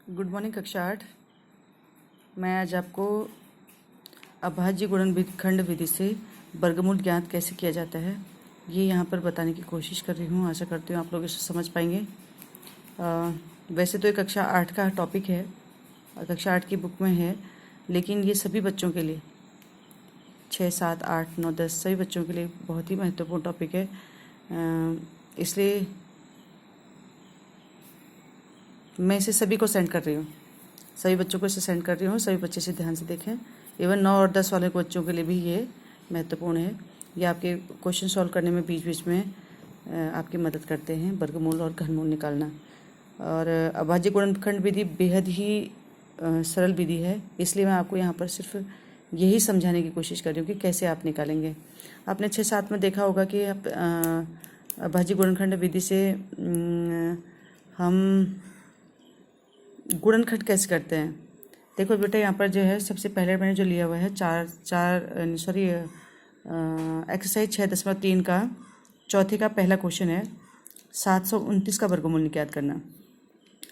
Good morning कक्षा 8। मैं आज आपको अभाज्य गुणनखंड विधि से वर्गमूल ज्ञात कैसे किया जाता है ये यहाँ पर बताने की कोशिश कर रही हूँ। आशा करती हूँ आप लोग इसे समझ पाएंगे। वैसे तो ये कक्षा 8 का टॉपिक है, कक्षा 8 की बुक में है, लेकिन ये सभी बच्चों के लिए 6, 7, 8, 9, 10 सभी बच्चों के लिए बहुत ही महत्वपूर्ण टॉपिक है। इसलिए मैं इसे सभी को सेंड कर रही हूँ, सभी बच्चों को इसे सेंड कर रही हूँ। सभी बच्चे इसे ध्यान से देखें। इवन 9 और 10 वाले बच्चों के लिए भी ये महत्वपूर्ण है। ये आपके क्वेश्चन सॉल्व करने में बीच बीच में आपकी मदद करते हैं, वर्गमूल और घनमूल निकालना। और अभाज्य गुणनखंड विधि बेहद ही सरल विधि है, इसलिए मैं आपको यहाँ पर सिर्फ यही समझाने की कोशिश कर रही हूँ कि कैसे आप निकालेंगे। आपने 6-7 में देखा होगा कि आप अभाज्य गुणनखंड विधि से हम गुणनखंड कैसे करते हैं। देखो बेटा, यहाँ पर जो है सबसे पहले मैंने जो लिया हुआ है एक्सरसाइज 6.3 का चौथे का पहला क्वेश्चन है 729 का वर्गमूल ज्ञात करना।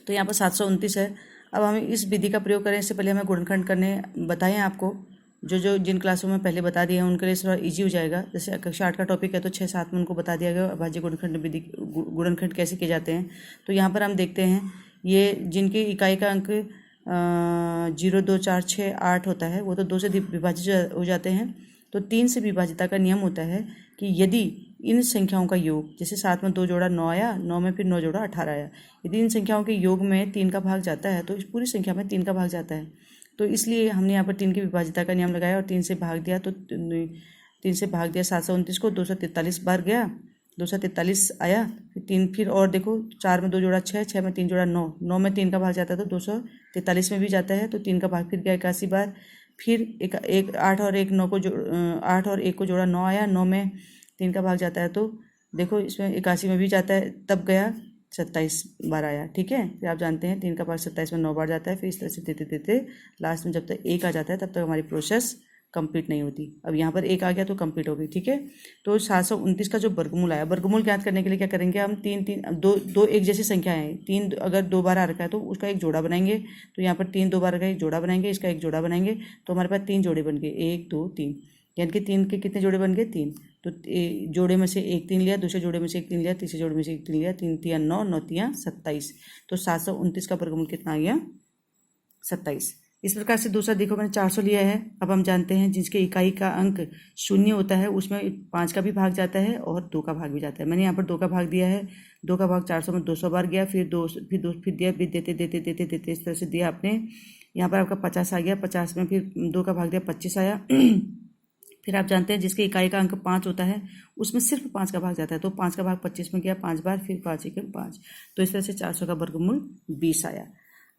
तो यहाँ पर 729 है। अब हमें इस विधि का प्रयोग करें इससे पहले हमें गुणनखंड करने बताएं आपको, जो जिन क्लासों में पहले बता दिया है उनके लिए थोड़ा इजी हो जाएगा। जैसे कक्षा 8 का टॉपिक है तो 6-7 में उनको बता दिया गया अभाज्य गुणनखंड विधि गुणनखंड कैसे किए जाते हैं। तो यहाँ पर हम देखते हैं ये जिनकी इकाई का अंक 0, 2, 4, 6, 8 होता है वो तो 2 से विभाजित हो जाते हैं। तो 3 से विभाजिता का नियम होता है कि यदि इन संख्याओं का योग, जैसे 7 में 2 जोड़ा 9 आया, 9 में फिर 9 जोड़ा 18 आया, यदि इन संख्याओं के योग में 3 का भाग जाता है तो इस पूरी संख्या में 3 का भाग जाता है। तो इसलिए हमने यहाँ पर 3 की विभाजिता का नियम लगाया और 3 से भाग दिया। तो 3 से भाग दिया 729 को, 243 बार गया, 243 आया। फिर 3 फिर और देखो 4 में 2 जोड़ा 6, 6 में 3 जोड़ा 9, 9 में 3 का भाग जाता है तो 243 में भी जाता है। तो 3 का भाग फिर गया 81 बार। फिर 8 और 1 9 को 8 और 1 को जोड़ा 9 आया, 9 में 3 का भाग जाता है तो देखो इसमें 81 में भी जाता है, तब गया 27 बार आया। ठीक है, फिर आप जानते हैं 3 का भाग 27 में 9 बार जाता है। फिर इस तरह से देते देते लास्ट में जब तक 1 आ जाता है तब तक हमारी प्रोसेस कंप्लीट नहीं होती। अब यहाँ पर 1 आ गया तो कंप्लीट हो गई। ठीक है, तो 729 का जो वर्गमूल आया, वर्गमूल ज्ञात करने के लिए क्या करेंगे हम, 2 एक जैसी संख्या है। 3 अगर 2 बार आ रखा है तो उसका एक जोड़ा बनाएंगे। तो यहाँ पर 3 2 बार का एक जोड़ा बनाएंगे, इसका एक जोड़ा बनाएंगे तो हमारे पास 3 जोड़े बन गए, 1 2 3, यानी कि 3 के कितने जोड़े बन गए, 3। तो जोड़े में से एक 3 लिया, दूसरे जोड़े में से एक 3 लिया, तीसरे जोड़े में से एक 3 लिया, 3 3 9, 9 3 27। तो 729 का वर्गमूल कितना आ गया, 27। इस प्रकार से दूसरा देखो मैंने 400 लिया है। अब हम जानते हैं जिसके इकाई का अंक 0 होता है उसमें 5 का भी भाग जाता है और 2 का भाग भी जाता है। मैंने यहाँ पर 2 का भाग दिया है, 2 का भाग 400 में 200 बार गया, फिर दिया, फिर देते देते देते देते इस तरह से दिया आपने। यहाँ पर आपका 50 आ गया, 50 में फिर 2 का भाग दिया, 25 आया। फिर आप जानते हैं जिसके इकाई का अंक 5 होता है उसमें सिर्फ 5 का भाग जाता है तो 5 का भाग 25 में गया 5 बार, फिर 5 1 5। तो इस तरह से 400 का वर्गमूल 20 आया।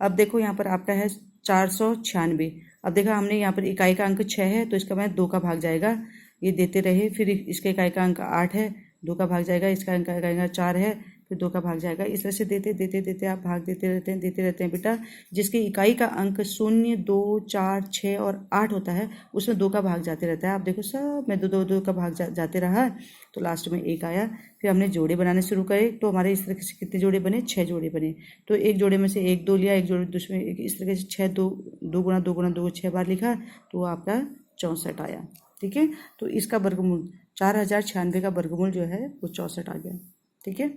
अब देखो यहाँ पर आपका है 496। अब देखा हमने यहाँ पर इकाई का अंक 6 है तो इसका मैं 2 का भाग जाएगा, ये देते रहे। फिर इसके इकाई का अंक 8 है, 2 का भाग जाएगा, इसका इकाई 4 है, फिर 2 का भाग जाएगा। इस तरह से देते देते देते आप भाग देते रहते हैं बेटा। जिसकी इकाई का अंक 0, 2, 4, 6 और 8 होता है उसमें 2 का भाग जाते रहता है। आप देखो सब में 2 का भाग जाते रहा तो लास्ट में 1 आया। फिर हमने जोड़े बनाने शुरू करे तो हमारे इस तरह से कितने जोड़े बने, 6 जोड़े बने। तो एक जोड़े में से 1 2 लिया, एक जोड़े दूसरे में इस तरह से 6 2 गुना 2 गुना 2 6 बार लिखा तो आपका 64 आया। ठीक है, तो इसका वर्गमूल 4096 का वर्गमूल जो है वो 64 आ गया। ठीक है,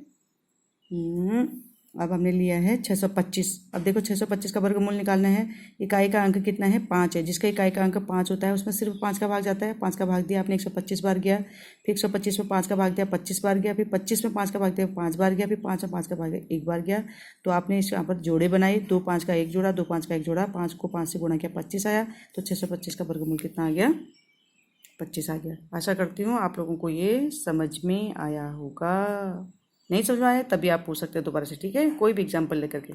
अब हमने लिया है 625। अब देखो 625 का वर्गमूल निकालना है। इकाई का अंक कितना है, 5 है। जिसका इकाई का अंक 5 होता है उसमें सिर्फ 5 का भाग जाता है। 5 का भाग दिया आपने, 125 बार गया, फिर 125 में 5 का भाग दिया, 25 बार गया, फिर 25 में 5 का भाग दिया, 5 बार गया, फिर 5 में 5 का भाग दिया, 1 बार गया। तो आपने इस यहाँ पर जोड़े बनाए, 2 5 का एक जोड़ा, 2 5 का एक जोड़ा, 5 को 5 से गुणा किया, 25 आया। तो 625 का वर्गमूल कितना आ गया, 25 आ गया। आशा करती हूँ आप लोगों को ये समझ में आया होगा। नहीं समझ में आया तभी आप पूछ सकते हैं दोबारा से। ठीक है, कोई भी एग्जाम्पल लेकर के।